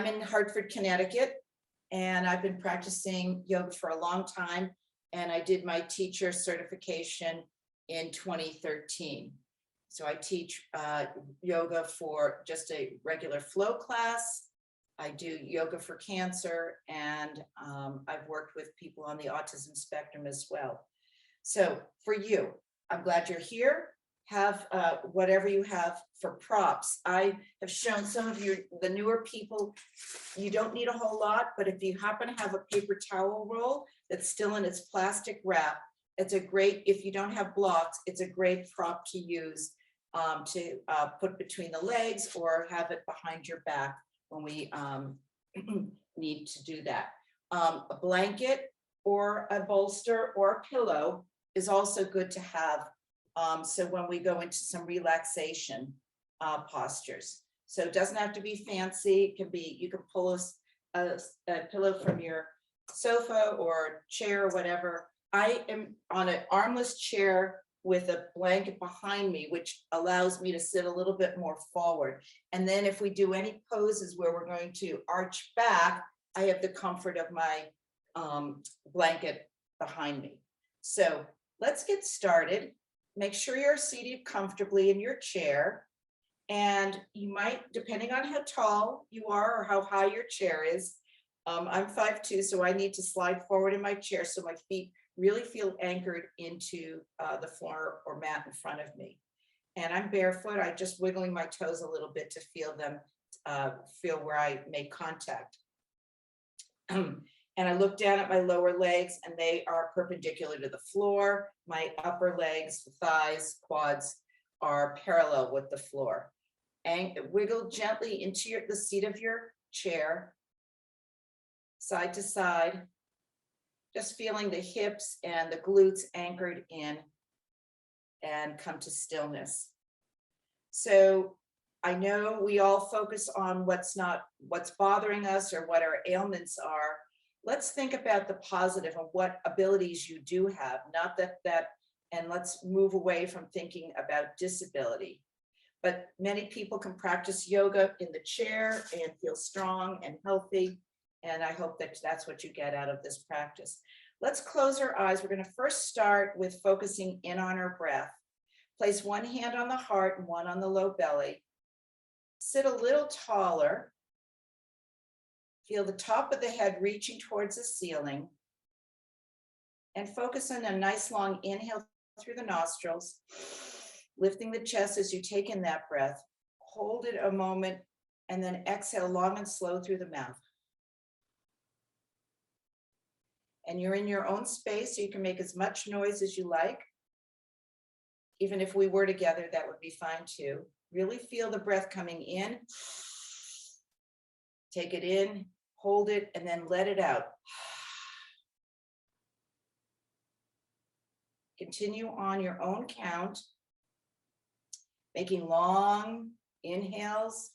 I'm in Hartford, Connecticut, and I've been practicing yoga for a long time. And I did my teacher certification in 2013. So I teach yoga for just a regular flow class. I do yoga for cancer, and I've worked with people on the autism spectrum as well. So for you, I'm glad you're here. Have whatever you have for props. I have shown some of you, the newer people, you don't need a whole lot, but if you happen to have a paper towel roll that's still in its plastic wrap, it's a great, if you don't have blocks, it's a great prop to use to put between the legs or have it behind your back when we need to do that. A blanket or a bolster or a pillow is also good to have. So when we go into some relaxation postures. So it doesn't have to be fancy. It can be, you can pull a pillow from your sofa or chair or whatever. I am on an armless chair with a blanket behind me, which allows me to sit a little bit more forward. And then if we do any poses where we're going to arch back, I have the comfort of my blanket behind me. So let's get started. Make sure you're seated comfortably in your chair. And you might, depending on how tall you are or how high your chair is, I'm 5'2", so I need to slide forward in my chair so my feet really feel anchored into the floor or mat in front of me. And I'm barefoot. I'm just wiggling my toes a little bit to feel them, feel where I make contact. And I look down at my lower legs and they are perpendicular to the floor. My upper legs, thighs, quads are parallel with the floor. And wiggle gently into the seat of your chair, side to side, just feeling the hips and the glutes anchored in, and come to stillness. So I know we all focus on what's bothering us or what our ailments are. Let's think about the positive and what abilities you do have, not that, and let's move away from thinking about disability. But many people can practice yoga in the chair and feel strong and healthy. And I hope that that's what you get out of this practice. Let's close our eyes. We're going to first start with focusing in on our breath. Place one hand on the heart and one on the low belly. Sit a little taller. Feel the top of the head reaching towards the ceiling. And focus on a nice long inhale through the nostrils, lifting the chest as you take in that breath. Hold it a moment and then exhale long and slow through the mouth. And you're in your own space, so you can make as much noise as you like. Even if we were together, that would be fine too. Really feel the breath coming in. Take it in, hold it, and then let it out. Continue on your own count, making long inhales,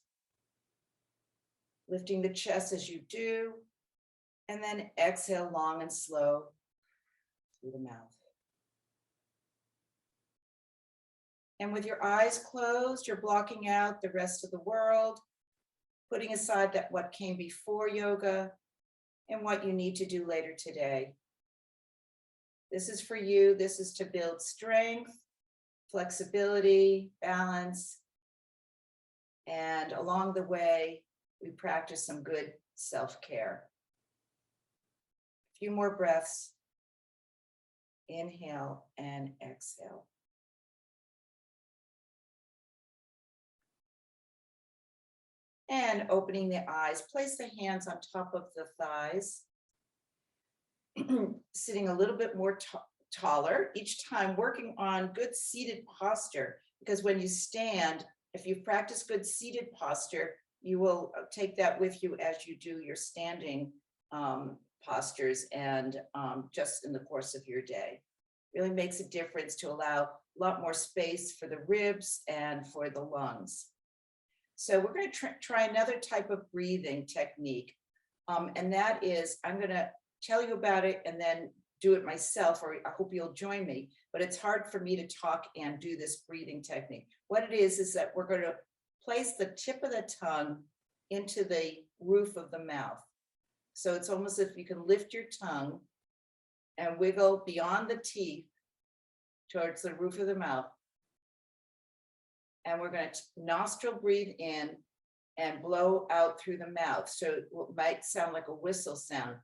lifting the chest as you do, and then exhale long and slow through the mouth. And with your eyes closed, you're blocking out the rest of the world, putting aside that what came before yoga and what you need to do later today. This is for you. This is to build strength, flexibility, balance. And along the way, we practice some good self-care. A few more breaths. Inhale and exhale. And opening the eyes, place the hands on top of the thighs, sitting a little bit more taller each time, working on good seated posture, because when you stand, if you've practiced good seated posture, you will take that with you as you do your standing postures and just in the course of your day. Really makes a difference to allow a lot more space for the ribs and for the lungs. So we're going to try another type of breathing technique. And that is, I'm going to tell you about it and then do it myself, or I hope you'll join me. But it's hard for me to talk and do this breathing technique. What it is that we're going to place the tip of the tongue into the roof of the mouth. So it's almost as if you can lift your tongue and wiggle beyond the teeth towards the roof of the mouth. And we're going to nostril breathe in and blow out through the mouth. So it might sound like a whistle sound.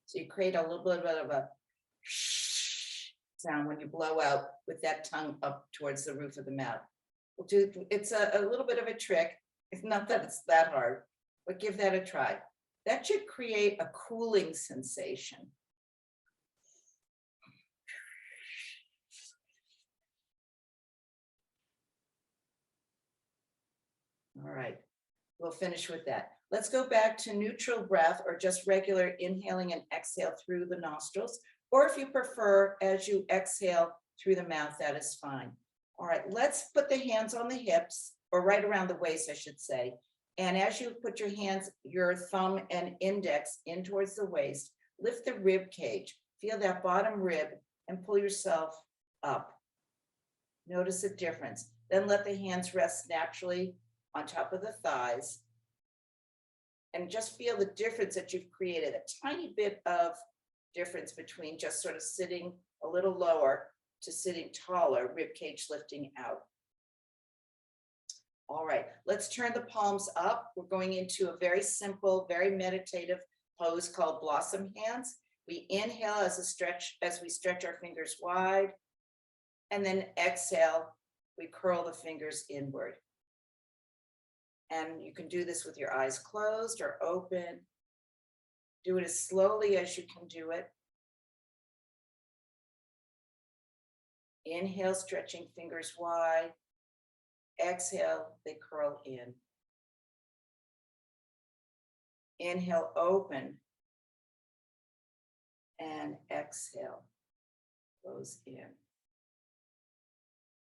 So you create a little bit of a sound when you blow out with that tongue up towards the roof of the mouth. We'll do, it's a little bit of a trick. It's not that it's that hard, but give that a try. That should create a cooling sensation. All right, we'll finish with that. Let's go back to neutral breath or just regular inhaling and exhale through the nostrils. Or if you prefer, as you exhale through the mouth, that is fine. All right, let's put the hands on the hips, or right around the waist, I should say. And as you put your hands, your thumb and index in towards the waist, lift the rib cage. Feel that bottom rib and pull yourself up. Notice the difference. Then let the hands rest naturally on top of the thighs. And just feel the difference that you've created, a tiny bit of difference between just sort of sitting a little lower to sitting taller, rib cage lifting out. All right, let's turn the palms up. We're going into a very simple, very meditative pose called blossom hands. We inhale as we stretch our fingers wide, and then exhale, we curl the fingers inward. And you can do this with your eyes closed or open. Do it as slowly as you can do it. Inhale, stretching fingers wide. Exhale, they curl in. Inhale, open. And exhale, close in.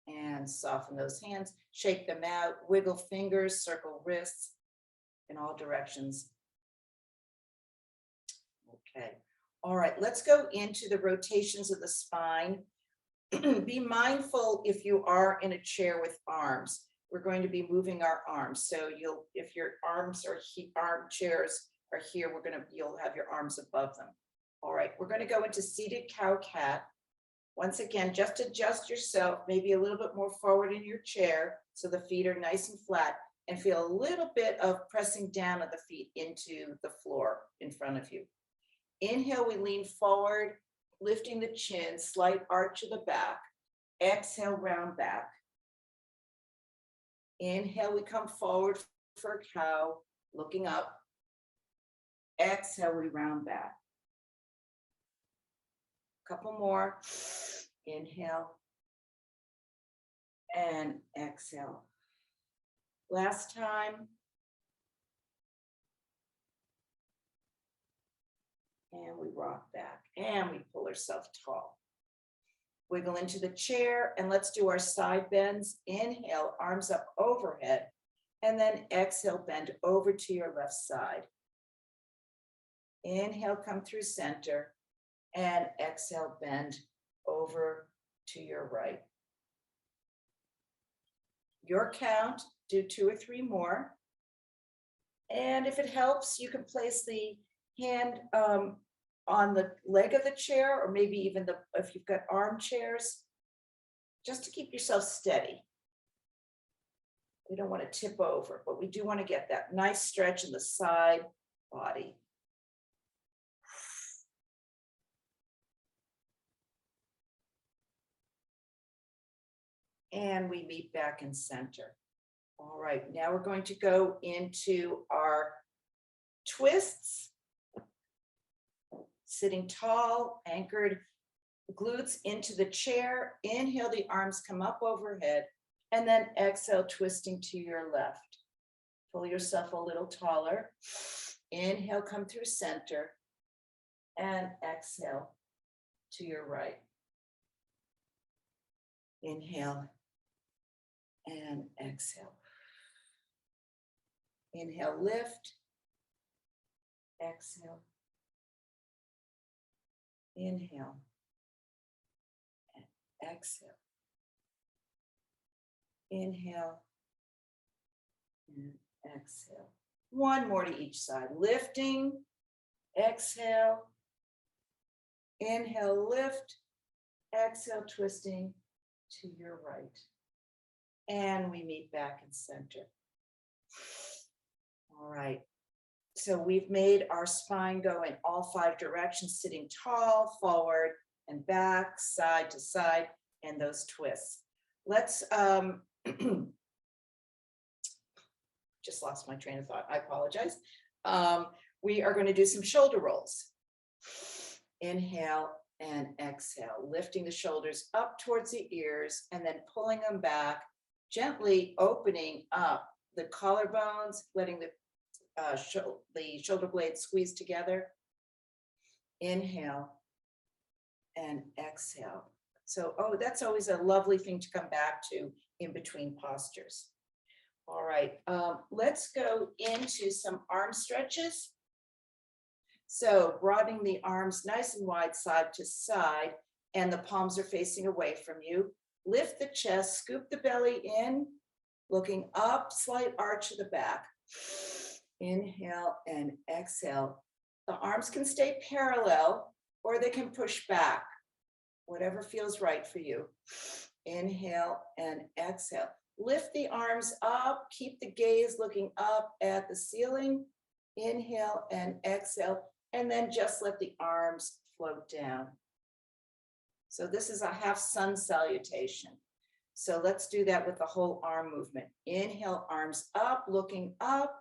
And soften those hands, shake them out, wiggle fingers, circle wrists in all directions. Okay, all right, let's go into the rotations of the spine. Be mindful if you are in a chair with arms. We're going to be moving our arms. So if your arms are arm chairs are here, you'll have your arms above them. All right, we're going to go into seated cow-cat. Once again, just adjust yourself, maybe a little bit more forward in your chair so the feet are nice and flat, and feel a little bit of pressing down of the feet into the floor in front of you. Inhale, we lean forward, lifting the chin, slight arch of the back. Exhale, round back. Inhale, we come forward for a cow, looking up. Exhale, we round back. Couple more. Inhale and exhale. Last time. And we rock back and we pull ourselves tall. Wiggle into the chair and let's do our side bends. Inhale, arms up overhead, and then exhale, bend over to your left side. Inhale, come through center, and exhale, bend over to your right. Your count, do 2 or 3 more. And if it helps, you can place the hand on the leg of the chair, or maybe even if you've got armchairs, just to keep yourself steady. We don't want to tip over, but we do want to get that nice stretch in the side body. And we meet back in center. All right, now we're going to go into our twists. Sitting tall, anchored, glutes into the chair. Inhale, the arms come up overhead, and then exhale, twisting to your left. Pull yourself a little taller. Inhale, come through center, and exhale to your right. Inhale and exhale. Inhale, lift. Exhale. Inhale. exhale. Inhale and exhale. One more to each side. Lifting, exhale, inhale, lift, exhale, twisting to your right. And we meet back in center. All right. So we've made our spine go in all 5 directions, sitting tall, forward and back, side to side, and those twists. Let's, just lost my train of thought. I apologize. We are going to do some shoulder rolls. Inhale and exhale, lifting the shoulders up towards the ears and then pulling them back, gently opening up the collarbones, letting the shoulder blades squeeze together. Inhale and exhale. So, that's always a lovely thing to come back to in between postures. All right, let's go into some arm stretches. So broadening the arms nice and wide side to side, and the palms are facing away from you. Lift the chest, scoop the belly in, looking up, slight arch of the back. Inhale and exhale. The arms can stay parallel or they can push back, whatever feels right for you. Inhale and exhale. Lift the arms up, keep the gaze looking up at the ceiling. Inhale and exhale, and then just let the arms float down. So this is a half sun salutation. So let's do that with the whole arm movement. Inhale, arms up, looking up,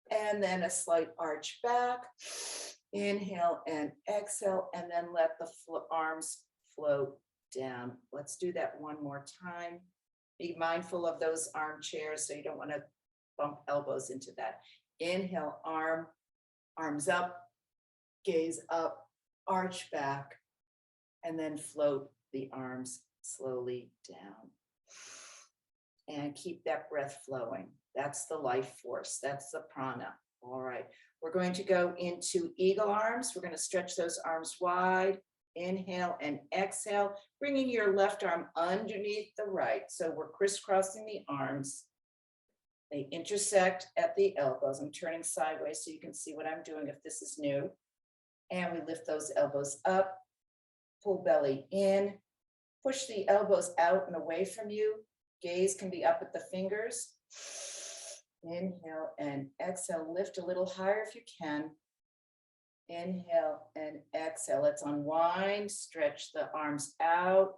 and then a slight arch back. Inhale and exhale, and then let the arms float down. Let's do that one more time. Be mindful of those armchairs so you don't want to bump elbows into that. Inhale, arms up, gaze up, arch back, and then float the arms slowly down. And keep that breath flowing. That's the life force. That's the prana. All right. We're going to go into eagle arms. We're going to stretch those arms wide. Inhale and exhale, bringing your left arm underneath the right. So we're crisscrossing the arms. They intersect at the elbows. I'm turning sideways so you can see what I'm doing if this is new. And we lift those elbows up, pull belly in, push the elbows out and away from you. Gaze can be up at the fingers. Inhale and exhale, lift a little higher if you can. Inhale and exhale. Let's unwind, stretch the arms out.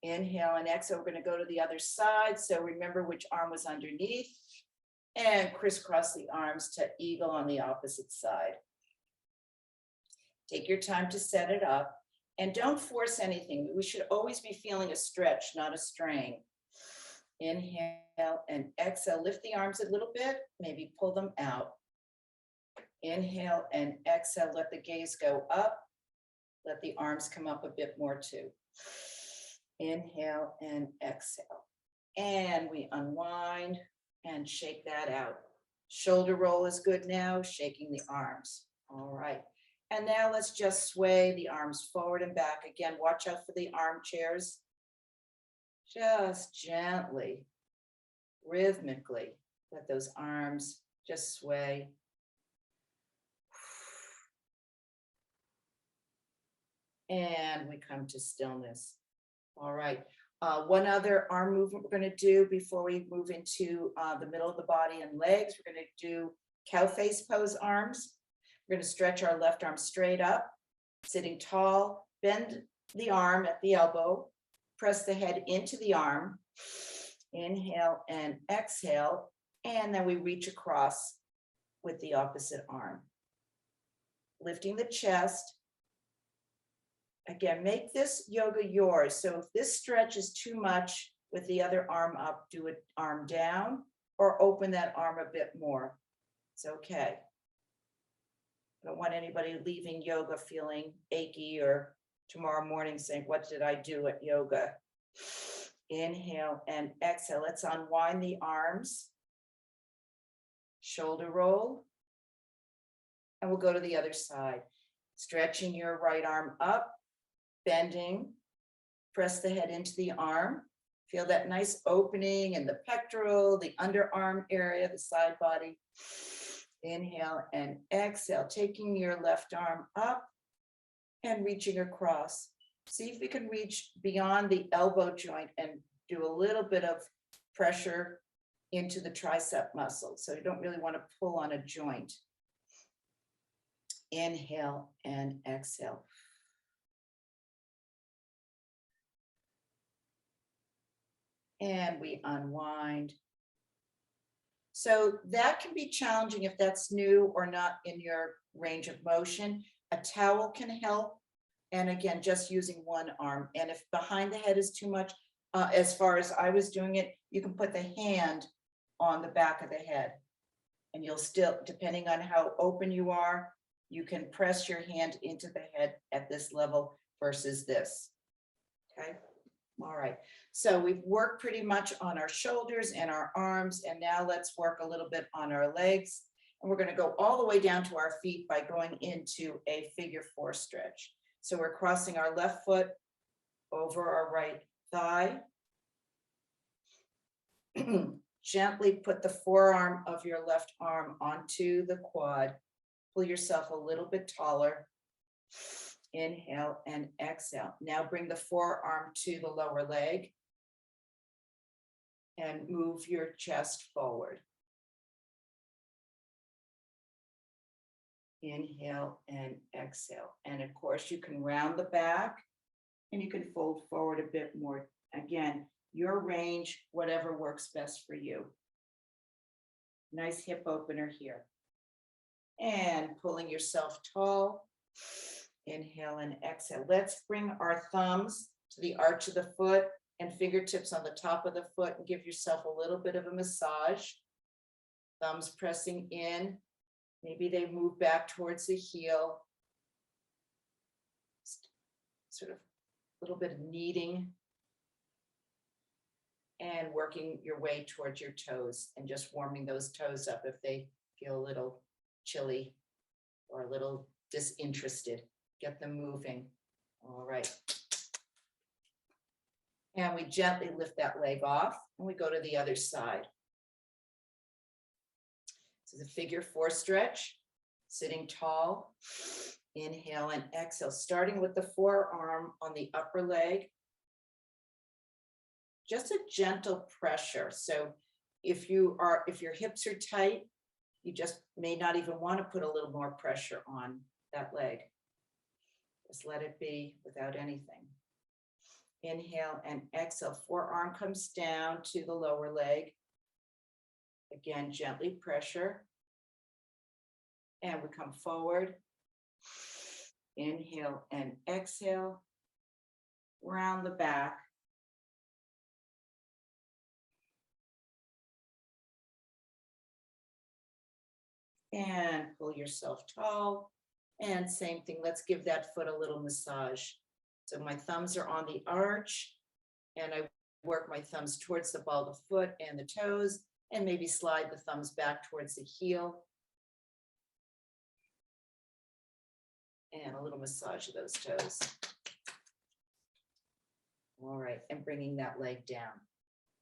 Inhale and exhale. We're going to go to the other side. So remember which arm was underneath and crisscross the arms to eagle on the opposite side. Take your time to set it up and don't force anything. We should always be feeling a stretch, not a strain. Inhale and exhale. Lift the arms a little bit, maybe pull them out. Inhale and exhale. Let the gaze go up. Let the arms come up a bit more too. Inhale and exhale. And we unwind and shake that out. Shoulder roll is good now, shaking the arms. All right. And now let's just sway the arms forward and back. Again, watch out for the armchairs. Just gently, rhythmically, let those arms just sway. And we come to stillness. All right. One other arm movement we're going to do before we move into the middle of the body and legs. We're going to do cow face pose arms. We're going to stretch our left arm straight up, sitting tall, bend the arm at the elbow, press the head into the arm, inhale and exhale, and then we reach across with the opposite arm. Lifting the chest. Again, make this yoga yours. So if this stretch is too much with the other arm up, do it arm down or open that arm a bit more. It's okay. I don't want anybody leaving yoga feeling achy or tomorrow morning saying, what did I do at yoga? Inhale and exhale. Let's unwind the arms. Shoulder roll. And we'll go to the other side. Stretching your right arm up, bending, press the head into the arm. Feel that nice opening in the pectoral, the underarm area, the side body. Inhale and exhale, taking your left arm up and reaching across. See if we can reach beyond the elbow joint and do a little bit of pressure into the tricep muscle. So you don't really want to pull on a joint. Inhale and exhale. And we unwind. So that can be challenging if that's new or not in your range of motion. A towel can help. And again, just using one arm. And if behind the head is too much, as far as I was doing it, you can put the hand on the back of the head. And you'll still, depending on how open you are, you can press your hand into the head at this level versus this. Okay. All right. So we've worked pretty much on our shoulders and our arms. And now let's work a little bit on our legs. And we're going to go all the way down to our feet by going into a figure 4 stretch. So we're crossing our left foot over our right thigh. Gently put the forearm of your left arm onto the quad. Pull yourself a little bit taller. Inhale and exhale. Now bring the forearm to the lower leg and move your chest forward. Inhale and exhale. And of course, you can round the back and you can fold forward a bit more. Again, your range, whatever works best for you. Nice hip opener here. And pulling yourself tall. Inhale and exhale. Let's bring our thumbs to the arch of the foot and fingertips on the top of the foot and give yourself a little bit of a massage. Thumbs pressing in. Maybe they move back towards the heel. Sort of a little bit of kneading. And working your way towards your toes and just warming those toes up if they feel a little chilly or a little disinterested. Get them moving. All right. And we gently lift that leg off and we go to the other side. This is a figure 4 stretch, sitting tall. Inhale and exhale, starting with the forearm on the upper leg. Just a gentle pressure. So if your hips are tight, you just may not even want to put a little more pressure on that leg. Just let it be without anything. Inhale and exhale. Forearm comes down to the lower leg. Again, gently pressure. And we come forward. Inhale and exhale. Round the back. And pull yourself tall. And same thing, let's give that foot a little massage. So my thumbs are on the arch and I work my thumbs towards the ball of the foot and the toes and maybe slide the thumbs back towards the heel. And a little massage of those toes. All right, and bringing that leg down.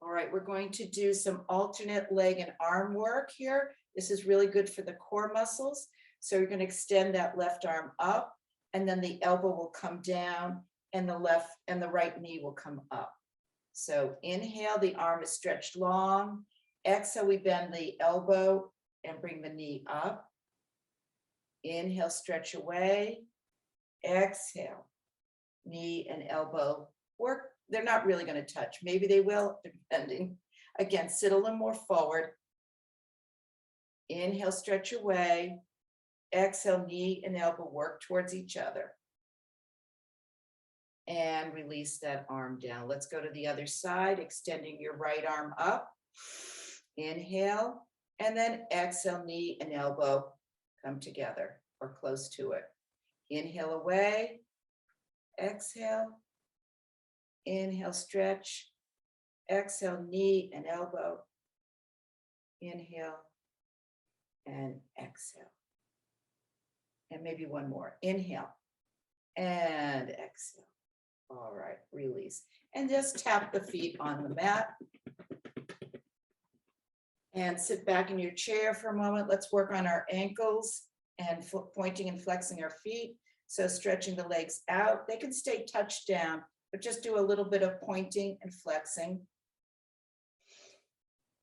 All right, we're going to do some alternate leg and arm work here. This is really good for the core muscles. So you're going to extend that left arm up and then the elbow will come down and the left and the right knee will come up. So inhale, the arm is stretched long. Exhale, we bend the elbow and bring the knee up. Inhale, stretch away. Exhale, knee and elbow work. They're not really going to touch. Maybe they will, depending. Again, sit a little more forward. Inhale, stretch away. Exhale, knee and elbow work towards each other. And release that arm down. Let's go to the other side, extending your right arm up. Inhale, and then exhale, knee and elbow come together or close to it. Inhale away. Exhale. Inhale, stretch. Exhale, knee and elbow. Inhale and exhale. And maybe one more. Inhale and exhale. All right, release. And just tap the feet on the mat. And sit back in your chair for a moment. Let's work on our ankles and pointing and flexing our feet. So stretching the legs out. They can stay touched down, but just do a little bit of pointing and flexing.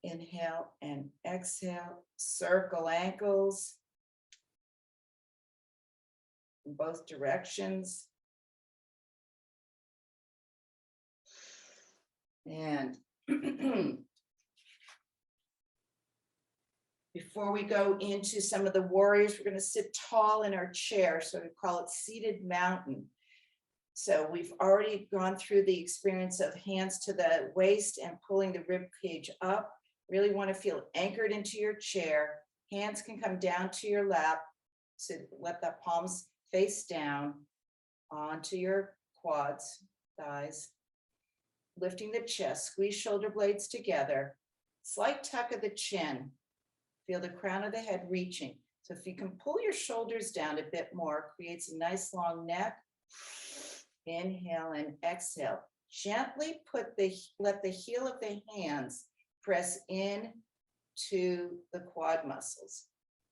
Inhale and exhale. Circle ankles in both directions. And before we go into some of the warriors, we're going to sit tall in our chair. So we call it seated mountain. So we've already gone through the experience of hands to the waist and pulling the rib cage up. Really want to feel anchored into your chair. Hands can come down to your lap. So let the palms face down onto your quads, thighs. Lifting the chest, squeeze shoulder blades together. Slight tuck of the chin. Feel the crown of the head reaching. So if you can pull your shoulders down a bit more, creates a nice long neck. Inhale and exhale. Gently let the heel of the hands press in to the quad muscles.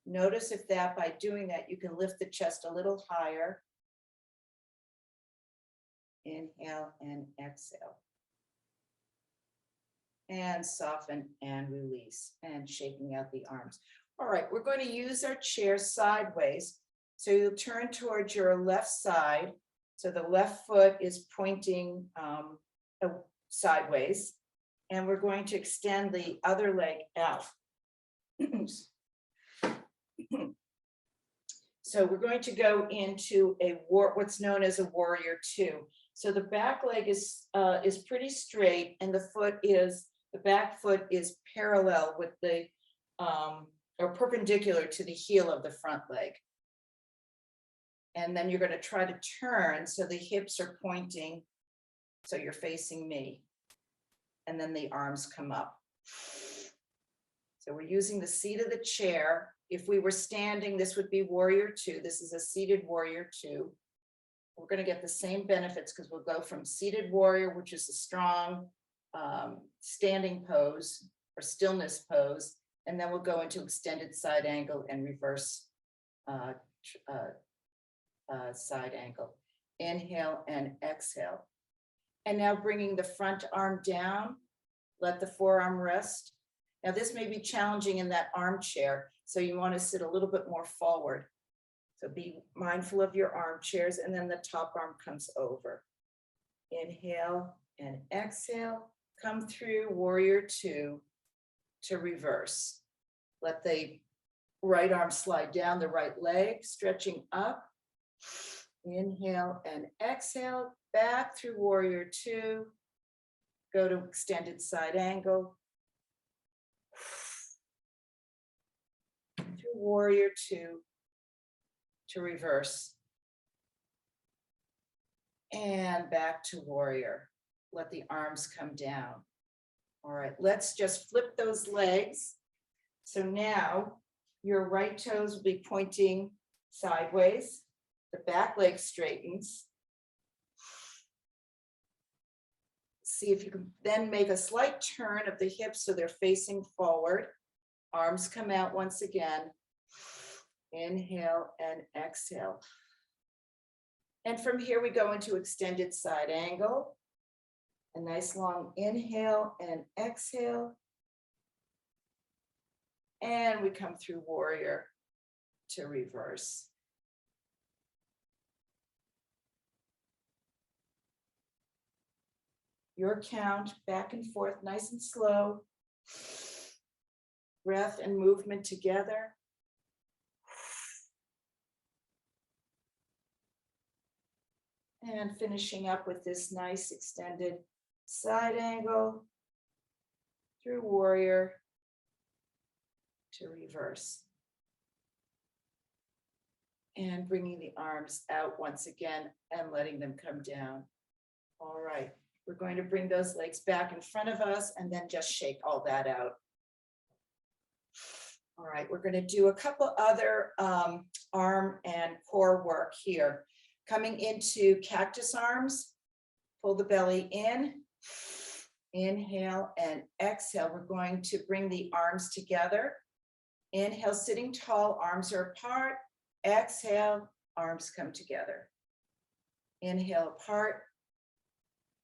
Notice if that, by doing that, you can lift the chest a little higher. Inhale and exhale. And soften and release, and shaking out the arms. All right, we're going to use our chair sideways. So you'll turn towards your left side. So the left foot is pointing sideways, and we're going to extend the other leg out. So we're going to go into what's known as a warrior two. So the back leg is pretty straight, and the back foot is parallel with or perpendicular to the heel of the front leg. And then you're going to try to turn so the hips are pointing, so you're facing me. And then the arms come up. So we're using the seat of the chair. If we were standing, this would be warrior two. This is a seated warrior two. We're going to get the same benefits because we'll go from seated warrior, which is a strong standing pose or stillness pose, and then we'll go into extended side angle and reverse side angle. Inhale and exhale. And now bringing the front arm down, let the forearm rest. Now this may be challenging in that armchair, so you want to sit a little bit more forward. So be mindful of your armchairs, and then the top arm comes over. Inhale and exhale. Come through warrior two to reverse. Let the right arm slide down the right leg, stretching up. Inhale and exhale, back through warrior two. Go to extended side angle. Through warrior two to reverse. And back to warrior. Let the arms come down. All right, let's just flip those legs. So now your right toes will be pointing sideways. The back leg straightens. See if you can then make a slight turn of the hips so they're facing forward. Arms come out once again. Inhale and exhale. And from here we go into extended side angle. A nice long inhale and exhale. And we come through warrior to reverse. Your count, back and forth, nice and slow. Breath and movement together. And finishing up with this nice extended side angle through warrior to reverse. And bringing the arms out once again and letting them come down. All right, we're going to bring those legs back in front of us and then just shake all that out. All right, we're going to do a couple other arm and core work here. Coming into cactus arms. Pull the belly in. Inhale and exhale. We're going to bring the arms together. Inhale, sitting tall, arms are apart. Exhale, arms come together. Inhale apart.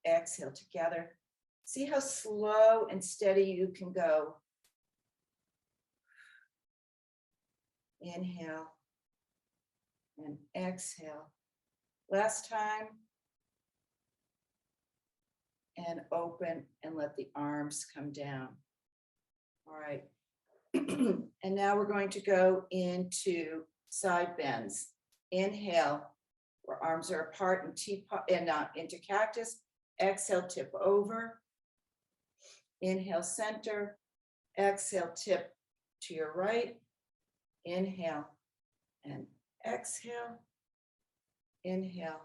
Exhale together. See how slow and steady you can go. Inhale and exhale. Last time. And open and let the arms come down. All right. And now we're going to go into side bends. Inhale, where arms are apart and teapot and into cactus. Exhale, tip over. Inhale, center. Exhale, tip to your right. Inhale and exhale. Inhale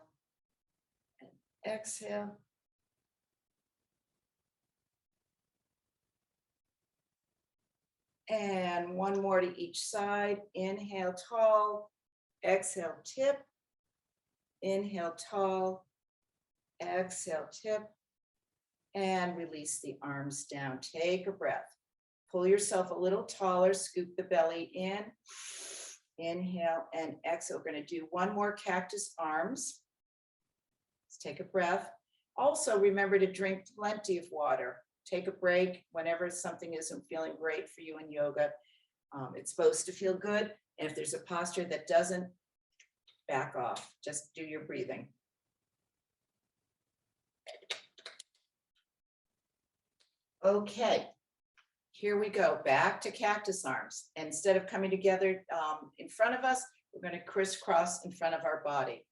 and exhale. And one more to each side. Inhale, tall. Exhale, tip. Inhale, tall. Exhale, tip. And release the arms down. Take a breath. Pull yourself a little taller. Scoop the belly in. Inhale and exhale. We're going to do one more cactus arms. Let's take a breath. Also, remember to drink plenty of water. Take a break whenever something isn't feeling great for you in yoga. It's supposed to feel good. And if there's a posture that doesn't, back off. Just do your breathing. Okay, here we go. Back to cactus arms. Instead of coming together in front of us, we're going to crisscross in front of our body.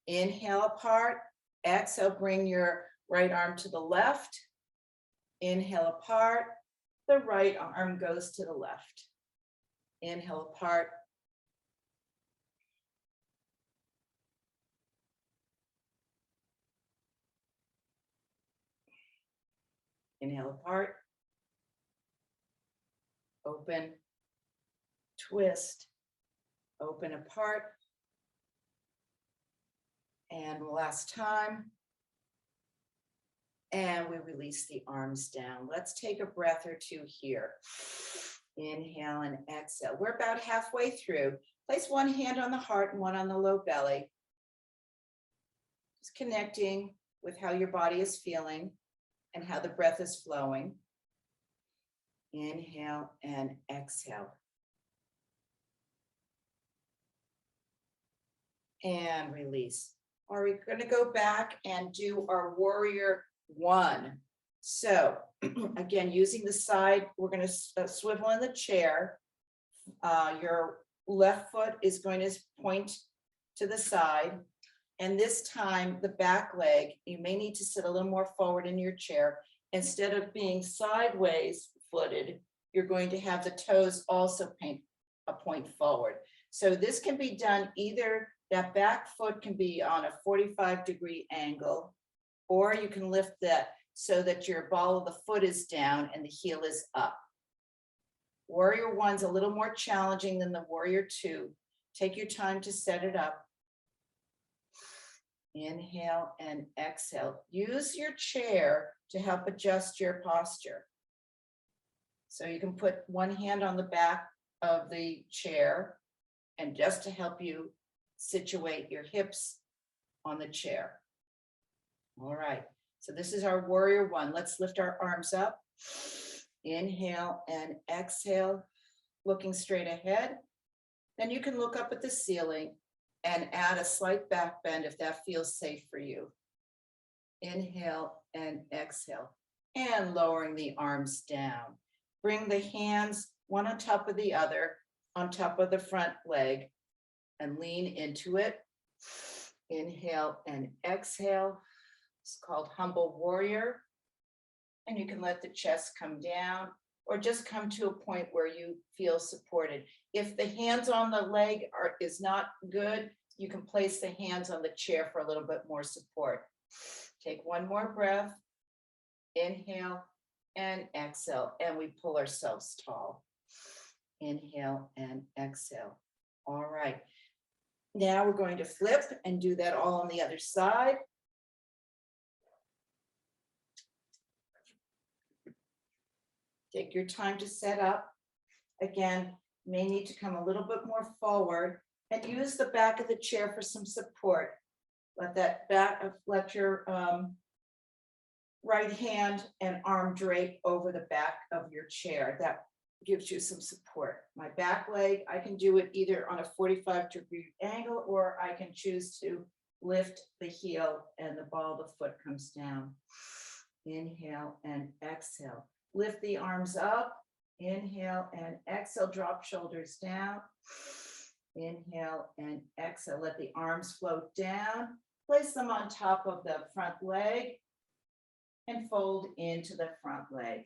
Inhale apart. Exhale, bring your right arm to the left. Inhale apart, the right arm goes to the left. Inhale apart. Inhale apart. Open, twist, open apart. And last time. And we release the arms down. Let's take a breath or two here. Inhale and exhale. We're about halfway through. Place one hand on the heart and one on the low belly. Just connecting with how your body is feeling and how the breath is flowing. Inhale and exhale. And release. Are we going to go back and do our warrior one? So again, using the side, we're going to swivel in the chair. Your left foot is going to point to the side. And this time, the back leg, you may need to sit a little more forward in your chair. Instead of being sideways footed, you're going to have the toes also point forward. So this can be done either, that back foot can be on a 45-degree angle, or you can lift that so that your ball of the foot is down and the heel is up. Warrior one's a little more challenging than the warrior two. Take your time to set it up. Inhale and exhale. Use your chair to help adjust your posture. So you can put one hand on the back of the chair and just to help you situate your hips on the chair. All right, so this is our warrior one. Let's lift our arms up. Inhale and exhale, looking straight ahead. Then you can look up at the ceiling and add a slight back bend if that feels safe for you. Inhale and exhale, and lowering the arms down. Bring the hands one on top of the other, on top of the front leg, and lean into it. Inhale and exhale. It's called humble warrior. And you can let the chest come down or just come to a point where you feel supported. If the hands on the leg is not good, you can place the hands on the chair for a little bit more support. Take one more breath. Inhale and exhale, and we pull ourselves tall. Inhale and exhale. All right. Now we're going to flip and do that all on the other side. Take your time to set up. Again, may need to come a little bit more forward and use the back of the chair for some support. Let your right hand and arm drape over the back of your chair. That gives you some support. My back leg, I can do it either on a 45-degree angle, or I can choose to lift the heel and the ball of the foot comes down. Inhale and exhale. Lift the arms up. Inhale and exhale. Drop shoulders down. Inhale and exhale. Let the arms float down. Place them on top of the front leg and fold into the front leg.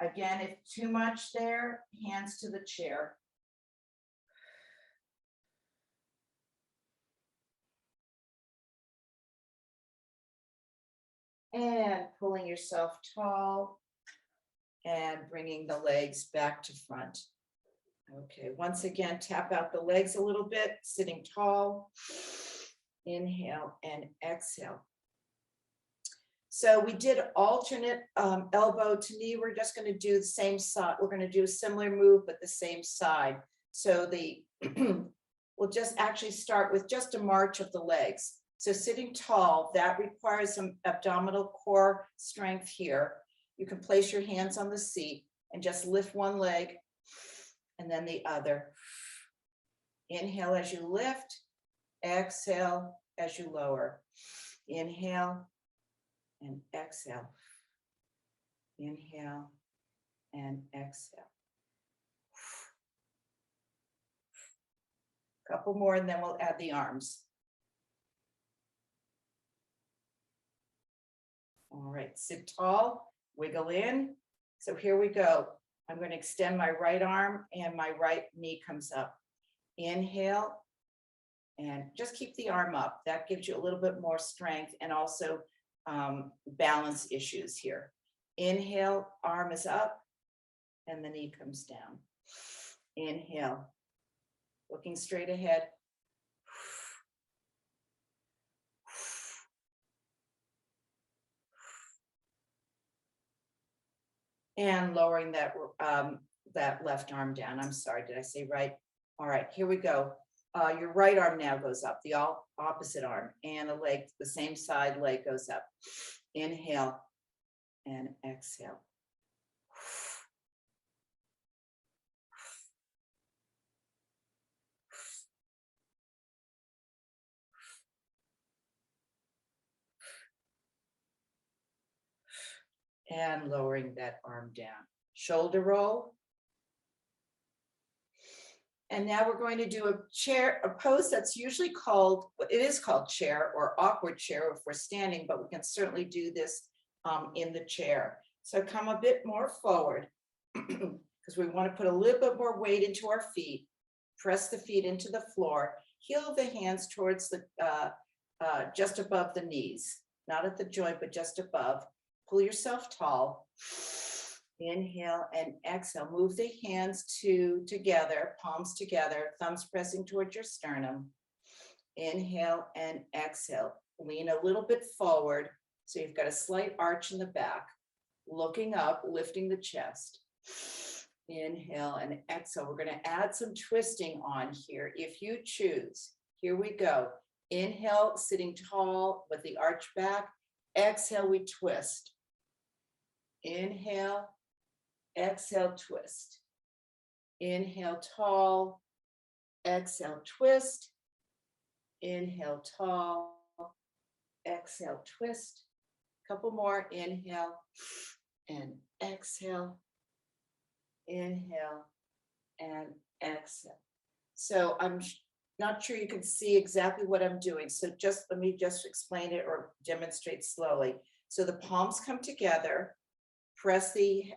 Again, if too much there, hands to the chair. And pulling yourself tall and bringing the legs back to front. Okay, once again, tap out the legs a little bit, sitting tall. Inhale and exhale. So we did alternate elbow to knee. We're just going to do the same side. We're going to do a similar move, but the same side. So we'll just actually start with just a march of the legs. So sitting tall, that requires some abdominal core strength here. You can place your hands on the seat and just lift one leg and then the other. Inhale as you lift, exhale as you lower. Inhale and exhale. Inhale and exhale. Couple more and then we'll add the arms. All right, sit tall, wiggle in. So here we go. I'm going to extend my right arm and my right knee comes up. Inhale and just keep the arm up. That gives you a little bit more strength and also balance issues here. Inhale, arm is up and the knee comes down. Inhale, looking straight ahead. And lowering that left arm down. I'm sorry, did I say right? All right, here we go. Your right arm now goes up, the opposite arm, and the leg, the same side leg goes up. Inhale and exhale. And lowering that arm down. Shoulder roll. And now we're going to do a pose that's usually called, it is called chair or awkward chair if we're standing, but we can certainly do this in the chair. So come a bit more forward because we want to put a little bit more weight into our feet. Press the feet into the floor. Heel of the hands towards the, just above the knees, not at the joint, but just above. Pull yourself tall. Inhale and exhale. Move the hands together, palms together, thumbs pressing towards your sternum. Inhale and exhale. Lean a little bit forward. So you've got a slight arch in the back. Looking up, lifting the chest. Inhale and exhale. We're going to add some twisting on here if you choose. Here we go. Inhale, sitting tall with the arch back. Exhale, we twist. Inhale. Exhale, twist. Inhale, tall. Exhale, twist. Inhale, tall. Exhale, twist. Couple more. Inhale and exhale. Inhale and exhale. So I'm not sure you can see exactly what I'm doing. So let me explain it or demonstrate slowly. So the palms come together. Press the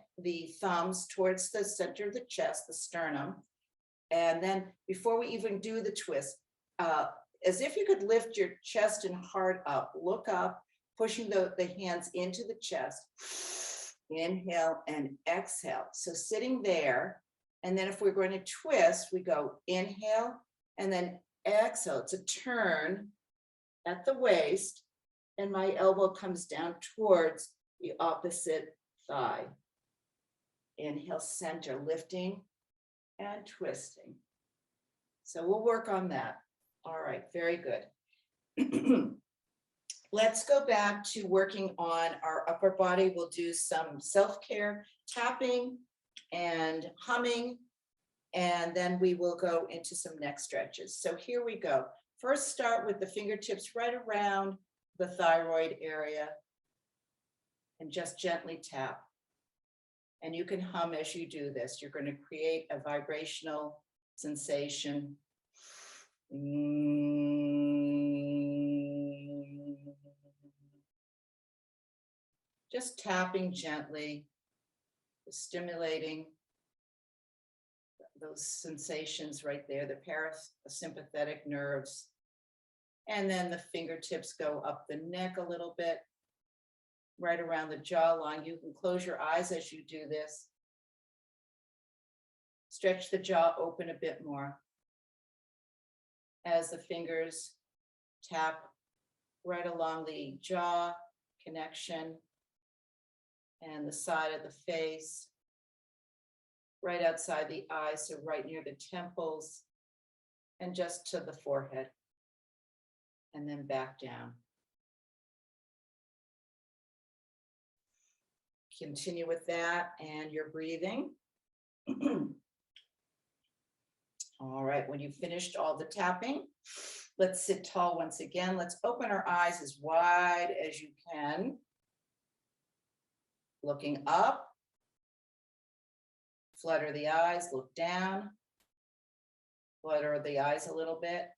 thumbs towards the center of the chest, the sternum. And then before we even do the twist, as if you could lift your chest and heart up, look up, pushing the hands into the chest. Inhale and exhale. So sitting there, and then if we're going to twist, we go inhale and then exhale. It's a turn at the waist, and my elbow comes down towards the opposite thigh. Inhale, center, lifting and twisting. So we'll work on that. All right, very good. Let's go back to working on our upper body. We'll do some self-care, tapping and humming, and then we will go into some neck stretches. So here we go. First, start with the fingertips right around the thyroid area and just gently tap. And you can hum as you do this. You're going to create a vibrational sensation. Just tapping gently, stimulating those sensations right there, the parasympathetic nerves. And then the fingertips go up the neck a little bit, right around the jawline. You can close your eyes as you do this. Stretch the jaw open a bit more as the fingers tap right along the jaw connection and the side of the face, right outside the eyes, so right near the temples, and just to the forehead, and then back down. Continue with that and your breathing. All right, when you've finished all the tapping, let's sit tall once again. Let's open our eyes as wide as you can. Looking up, flutter the eyes, look down, flutter the eyes a little bit,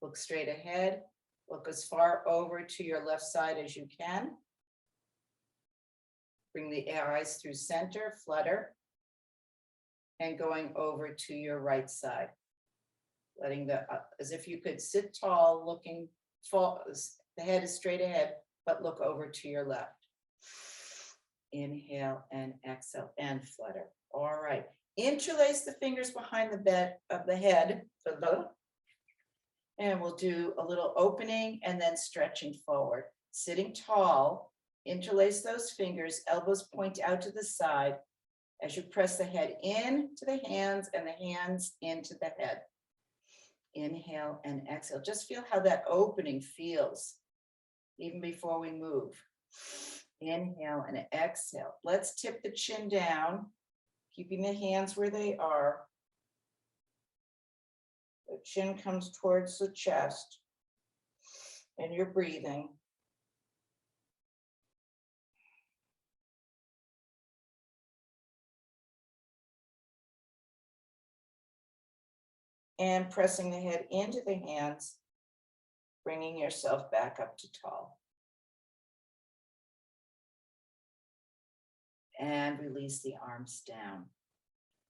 look straight ahead, look as far over to your left side as you can. Bring the eyes through center, flutter, and going over to your right side. Letting as if you could sit tall, looking, the head is straight ahead, but look over to your left. Inhale and exhale and flutter. All right. Interlace the fingers behind the bed of the head. And we'll do a little opening and then stretching forward. Sitting tall, interlace those fingers, elbows point out to the side as you press the head in to the hands and the hands into the head. Inhale and exhale. Just feel how that opening feels even before we move. Inhale and exhale. Let's tip the chin down, keeping the hands where they are. The chin comes towards the chest, and you're breathing. And pressing the head into the hands, bringing yourself back up to tall. And release the arms down.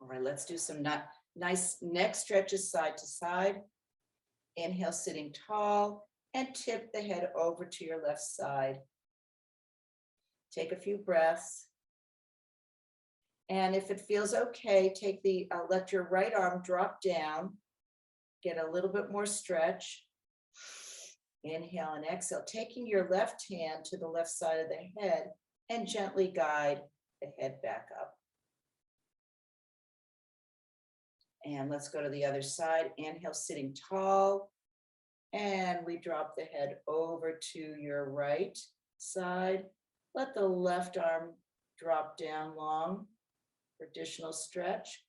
All right, let's do some nice neck stretches side to side. Inhale, sitting tall, and tip the head over to your left side. Take a few breaths. And if it feels okay, let your right arm drop down. Get a little bit more stretch. Inhale and exhale, taking your left hand to the left side of the head and gently guide the head back up. And let's go to the other side. Inhale, sitting tall. And we drop the head over to your right side. Let the left arm drop down long for additional stretch.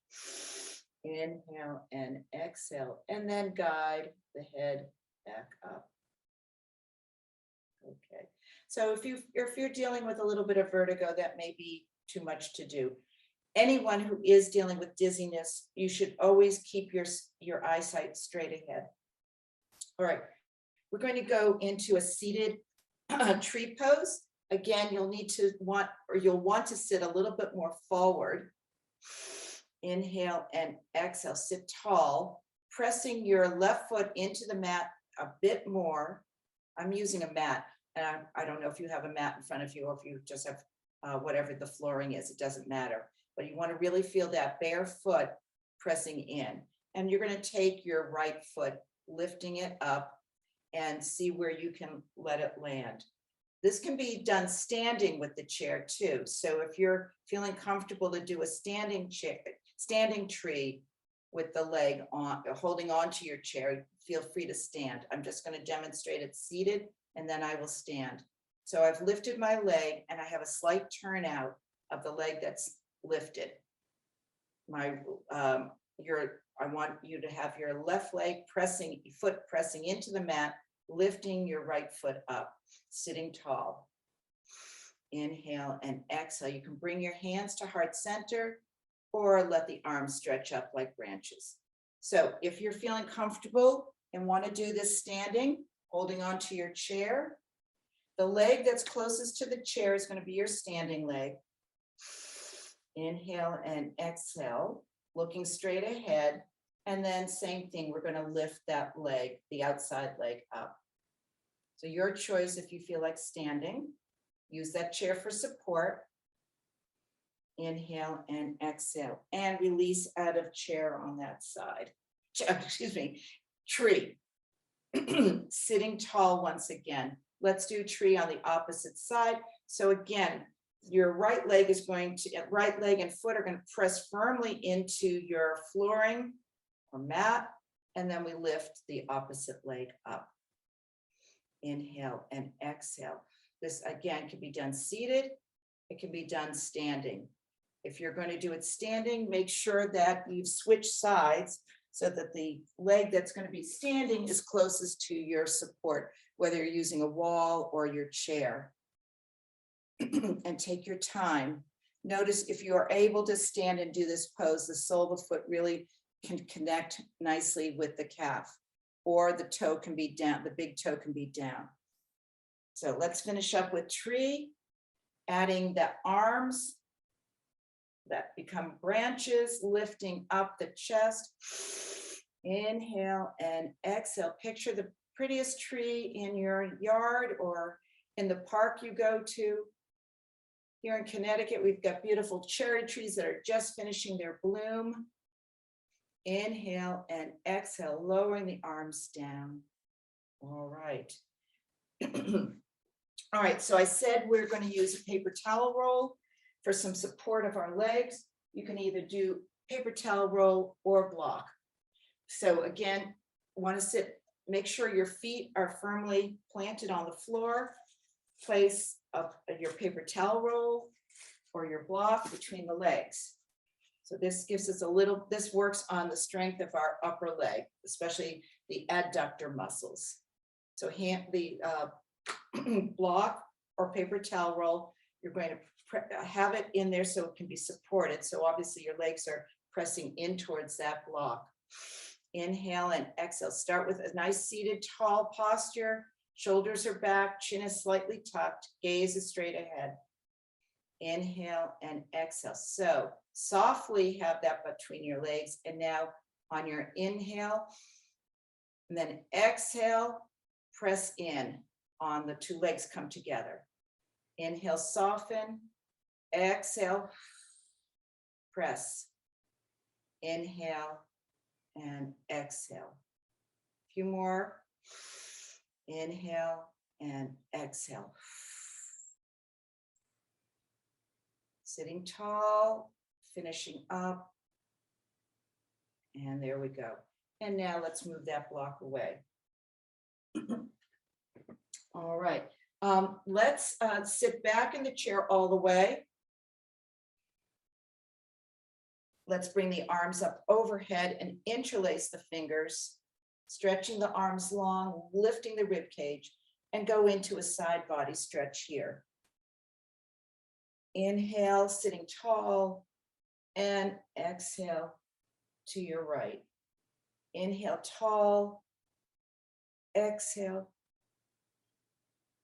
Inhale and exhale, and then guide the head back up. Okay, so if you're dealing with a little bit of vertigo, that may be too much to do. Anyone who is dealing with dizziness, you should always keep your eyesight straight ahead. All right, we're going to go into a seated tree pose. Again, you'll want to sit a little bit more forward. Inhale and exhale, sit tall, pressing your left foot into the mat a bit more. I'm using a mat, and I don't know if you have a mat in front of you or if you just have whatever the flooring is, it doesn't matter. But you want to really feel that bare foot pressing in. And you're going to take your right foot, lifting it up, and see where you can let it land. This can be done standing with the chair too. So if you're feeling comfortable to do a standing chair, standing tree with the leg on, holding on to your chair, feel free to stand. I'm just going to demonstrate it seated and then I will stand. So I've lifted my leg and I have a slight turnout of the leg that's lifted. I want you to have your left leg foot pressing into the mat, lifting your right foot up, sitting tall. Inhale and exhale. You can bring your hands to heart center or let the arms stretch up like branches. So if you're feeling comfortable and want to do this standing, holding on to your chair, the leg that's closest to the chair is going to be your standing leg. Inhale and exhale, looking straight ahead. And then same thing, we're going to lift that leg, the outside leg up. So your choice if you feel like standing. Use that chair for support. Inhale and exhale and release out of chair on that side. Excuse me, tree. Sitting tall once again. Let's do tree on the opposite side. So again, your right leg and foot are going to press firmly into your flooring or mat, and then we lift the opposite leg up. Inhale and exhale. This again can be done seated. It can be done standing. If you're going to do it standing, make sure that you've switched sides so that the leg that's going to be standing is closest to your support, whether you're using a wall or your chair. And take your time. Notice if you are able to stand and do this pose, the sole of the foot really can connect nicely with the calf, or the toe can be down, the big toe can be down. So let's finish up with tree, adding the arms that become branches, lifting up the chest. Inhale and exhale. Picture the prettiest tree in your yard or in the park you go to. Here in Connecticut, we've got beautiful cherry trees that are just finishing their bloom. Inhale and exhale, lowering the arms down. All right. All right, so I said we're going to use a paper towel roll for some support of our legs. You can either do paper towel roll or block. So again, want to sit, make sure your feet are firmly planted on the floor. Place your paper towel roll or your block between the legs. So this gives us this works on the strength of our upper leg, especially the adductor muscles. So the block or paper towel roll, you're going to have it in there so it can be supported. So obviously your legs are pressing in towards that block. Inhale and exhale. Start with a nice seated tall posture. Shoulders are back, chin is slightly tucked, gaze is straight ahead. Inhale and exhale. So softly have that between your legs. And now on your inhale, and then exhale, press in on the two legs come together. Inhale, soften. Exhale, press. Inhale and exhale. A few more. Inhale and exhale. Sitting tall, finishing up. And there we go. And now let's move that block away. All right. Let's sit back in the chair all the way. Let's bring the arms up overhead and interlace the fingers, stretching the arms long, lifting the rib cage, and go into a side body stretch here. Inhale, sitting tall, and exhale to your right. Inhale, tall, exhale.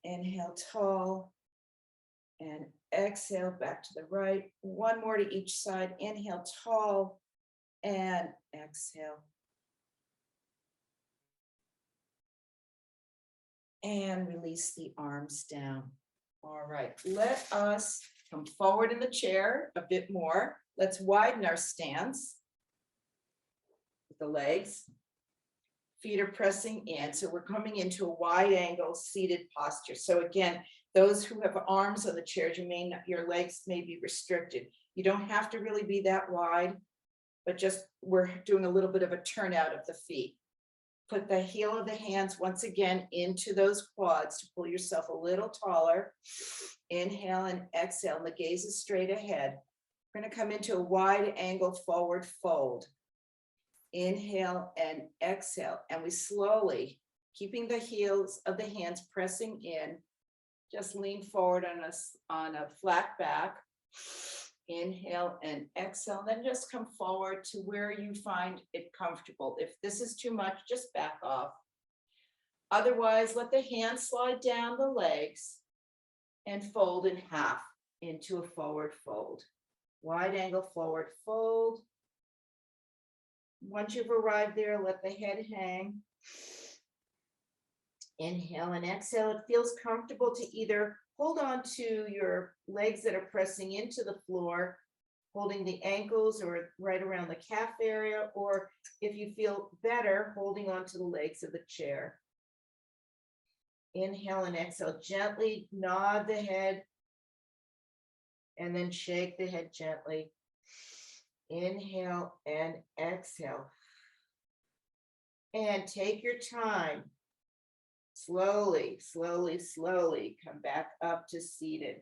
Inhale, tall, and exhale back to the right. One more to each side. Inhale, tall, and exhale. And release the arms down. All right, let us come forward in the chair a bit more. Let's widen our stance with the legs. Feet are pressing in. So we're coming into a wide angle seated posture. So again, those who have arms on the chairs, your legs may be restricted. You don't have to really be that wide, but just we're doing a little bit of a turnout of the feet. Put the heel of the hands once again into those quads to pull yourself a little taller. Inhale and exhale, and the gaze is straight ahead. We're going to come into a wide angle forward fold. Inhale and exhale, and we slowly, keeping the heels of the hands pressing in, just lean forward on a flat back. Inhale and exhale, and then just come forward to where you find it comfortable. If this is too much, just back off. Otherwise, let the hands slide down the legs and fold in half into a forward fold. Wide angle forward fold. Once you've arrived there, let the head hang. Inhale and exhale. It feels comfortable to either hold on to your legs that are pressing into the floor, holding the ankles or right around the calf area, or if you feel better, holding on to the legs of the chair. Inhale and exhale. Gently nod the head and then shake the head gently. Inhale and exhale. And take your time. Slowly, slowly, slowly come back up to seated.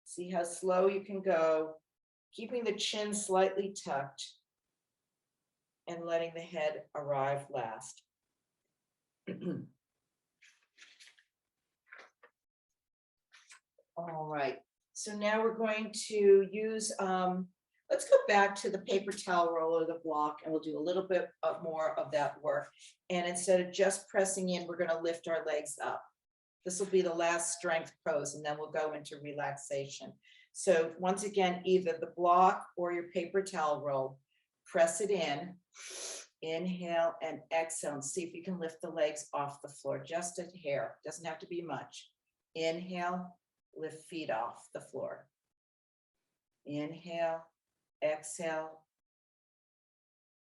See how slow you can go, keeping the chin slightly tucked and letting the head arrive last. All right, so now we're going to use, let's go back to the paper towel roll or the block, and we'll do a little bit more of that work. And instead of just pressing in, we're going to lift our legs up. This will be the last strength pose, and then we'll go into relaxation. So once again, either the block or your paper towel roll, press it in, inhale and exhale, and see if you can lift the legs off the floor, just a hair, doesn't have to be much. Inhale, lift feet off the floor. Inhale, exhale,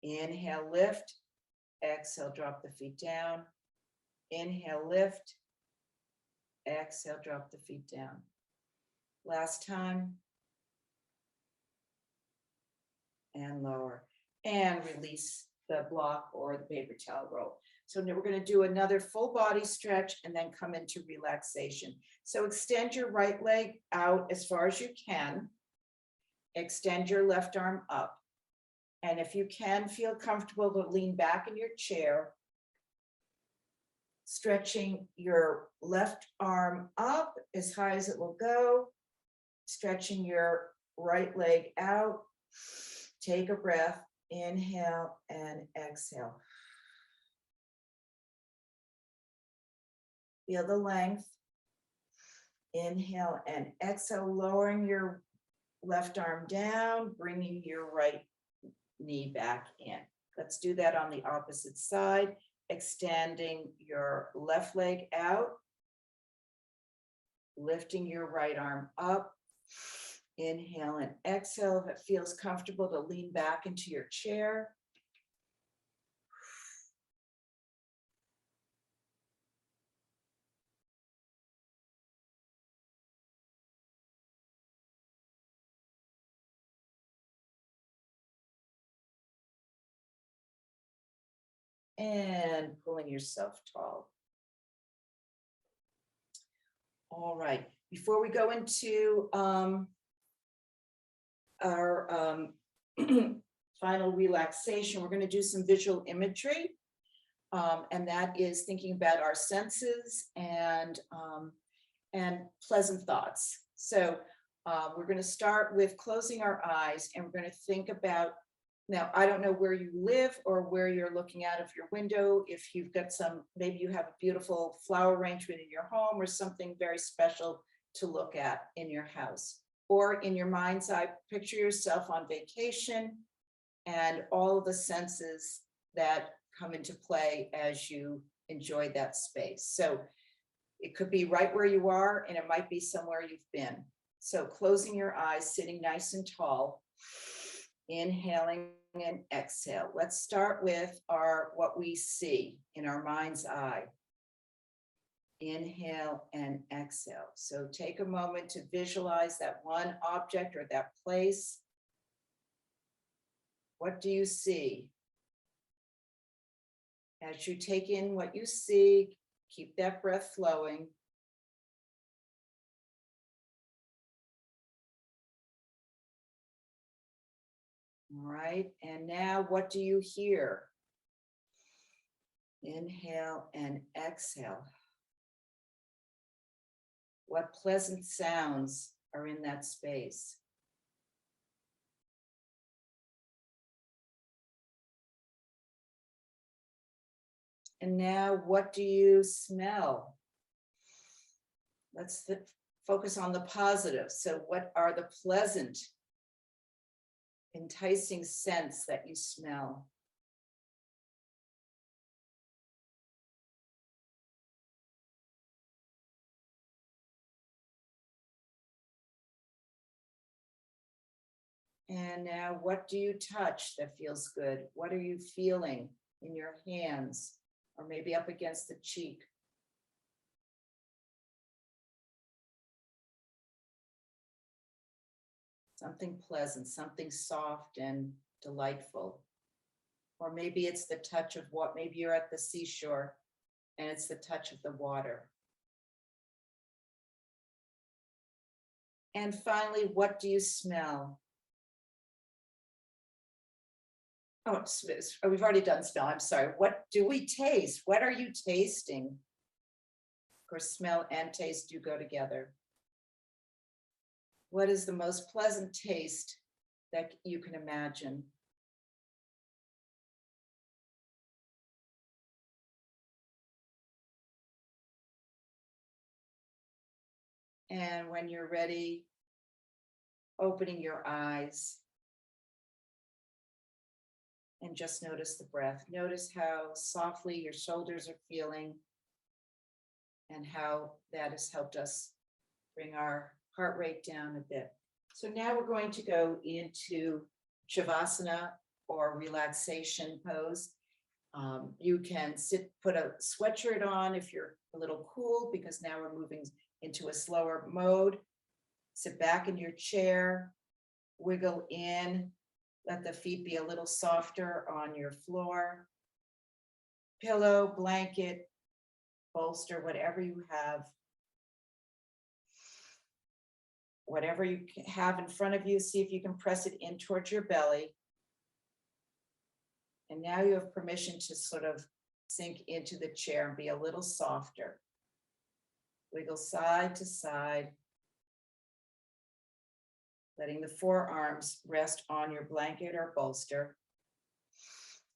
inhale, lift, exhale, drop the feet down. Inhale, lift, exhale, drop the feet down. Last time. And lower. And release the block or the paper towel roll. So now we're going to do another full body stretch and then come into relaxation. So extend your right leg out as far as you can. Extend your left arm up. And if you can, feel comfortable to lean back in your chair. Stretching your left arm up as high as it will go. Stretching your right leg out. Take a breath. Inhale and exhale. Feel the length. Inhale and exhale, lowering your left arm down, bringing your right knee back in. Let's do that on the opposite side. Extending your left leg out. Lifting your right arm up. Inhale and exhale. If it feels comfortable to lean back into your chair. And pulling yourself tall. All right, before we go into our final relaxation, we're going to do some visual imagery. And that is thinking about our senses and pleasant thoughts. So we're going to start with closing our eyes, and we're going to think about, now, I don't know where you live or where you're looking out of your window. If you've got maybe you have a beautiful flower arrangement in your home or something very special to look at in your house. Or in your mind's eye, picture yourself on vacation and all of the senses that come into play as you enjoy that space. So it could be right where you are, and it might be somewhere you've been. So closing your eyes, sitting nice and tall. Inhaling and exhale. Let's start with what we see in our mind's eye. Inhale and exhale. So take a moment to visualize that one object or that place. What do you see? As you take in what you see, keep that breath flowing. All right, and now what do you hear? Inhale and exhale. What pleasant sounds are in that space? And now what do you smell? Let's focus on the positive. So what are the pleasant, enticing scents that you smell? And now what do you touch that feels good? What are you feeling in your hands or maybe up against the cheek? Something pleasant, something soft and delightful. Or maybe it's the touch of what, maybe you're at the seashore and it's the touch of the water. And finally, what do you smell? Oh, we've already done smell. I'm sorry. What do we taste? What are you tasting? Of course, smell and taste do go together. What is the most pleasant taste that you can imagine? And when you're ready, opening your eyes. And just notice the breath. Notice how softly your shoulders are feeling and how that has helped us bring our heart rate down a bit. So now we're going to go into Chavasana or relaxation pose. You can put a sweatshirt on if you're a little cool, because now we're moving into a slower mode. Sit back in your chair, wiggle in. Let the feet be a little softer on your floor. Pillow, blanket, bolster, whatever you have. Whatever you have in front of you, see if you can press it in towards your belly. And now you have permission to sort of sink into the chair and be a little softer. Wiggle side to side. Letting the forearms rest on your blanket or bolster.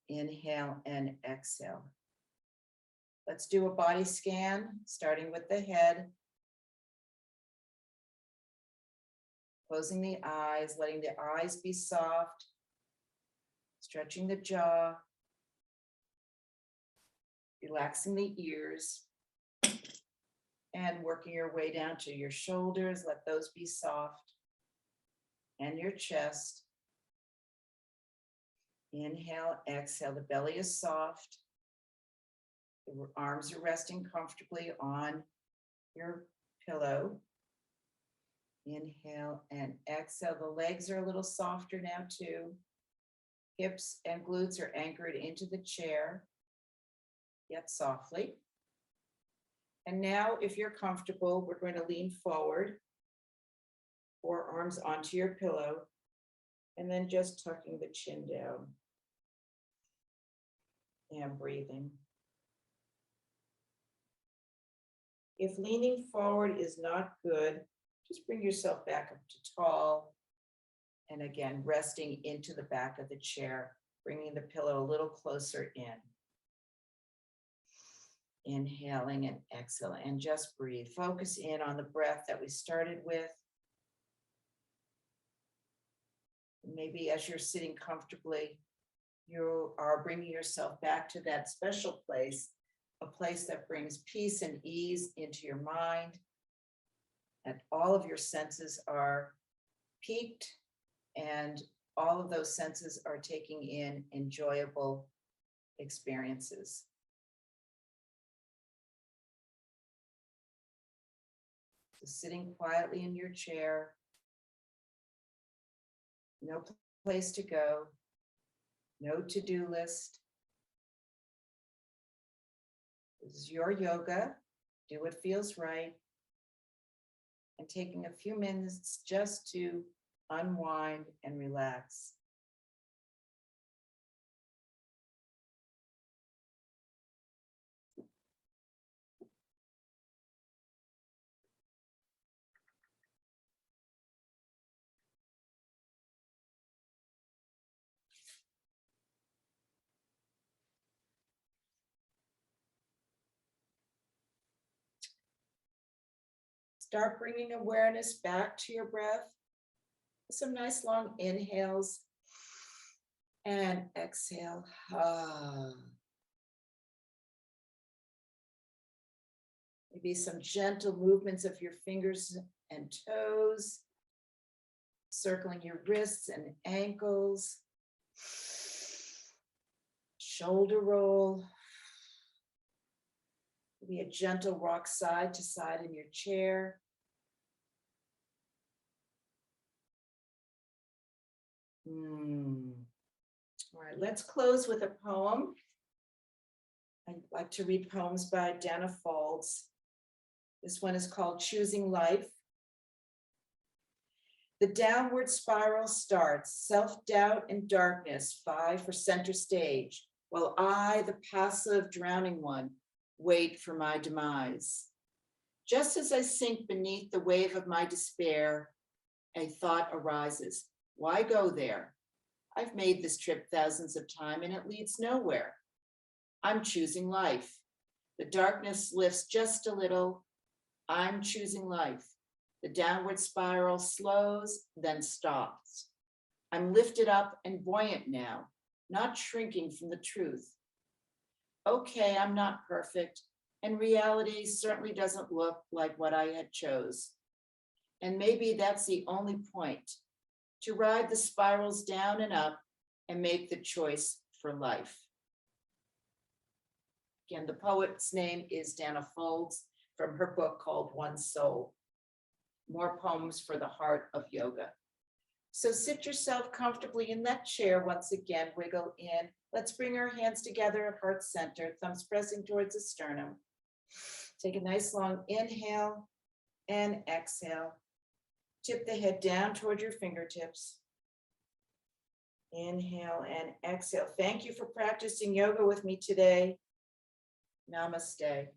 Inhale and exhale. Let's do a body scan, starting with the head. Closing the eyes, letting the eyes be soft. Stretching the jaw. Relaxing the ears. And working your way down to your shoulders, let those be soft. And your chest. Inhale, exhale, the belly is soft. The arms are resting comfortably on your pillow. Inhale and exhale, the legs are a little softer now too. Hips and glutes are anchored into the chair, yet softly. And now, if you're comfortable, we're going to lean forward. Forearms onto your pillow, and then just tucking the chin down and breathing. If leaning forward is not good, just bring yourself back up to tall. And again, resting into the back of the chair, bringing the pillow a little closer in. Inhaling and exhaling, and just breathe. Focus in on the breath that we started with. Maybe as you're sitting comfortably, you are bringing yourself back to that special place, a place that brings peace and ease into your mind. And all of your senses are peaked and all of those senses are taking in enjoyable experiences. So sitting quietly in your chair, no place to go, no to-do list. This is your yoga. Do what feels right. And taking a few minutes just to unwind and relax. Start bringing awareness back to your breath. Some nice long inhales and exhale. Maybe some gentle movements of your fingers and toes, circling your wrists and ankles. Shoulder roll. Maybe a gentle rock side to side in your chair. All right, let's close with a poem. I'd like to read poems by Dana Folds. This one is called Choosing Life. The downward spiral starts, self-doubt and darkness vie for center stage, while I, the passive drowning one, wait for my demise. Just as I sink beneath the wave of my despair, a thought arises. Why go there? I've made this trip thousands of times and it leads nowhere. I'm choosing life. The darkness lifts just a little. I'm choosing life. The downward spiral slows, then stops. I'm lifted up and buoyant now, not shrinking from the truth. Okay, I'm not perfect, and reality certainly doesn't look like what I had chose. And maybe that's the only point, to ride the spirals down and up and make the choice for life. Again, the poet's name is Dana Folds from her book called One Soul. More poems for the heart of yoga. So sit yourself comfortably in that chair once again, wiggle in. Let's bring our hands together at heart center, thumbs pressing towards the sternum. Take a nice long inhale and exhale. Tip the head down toward your fingertips. Inhale and exhale. Thank you for practicing yoga with me today. Namaste.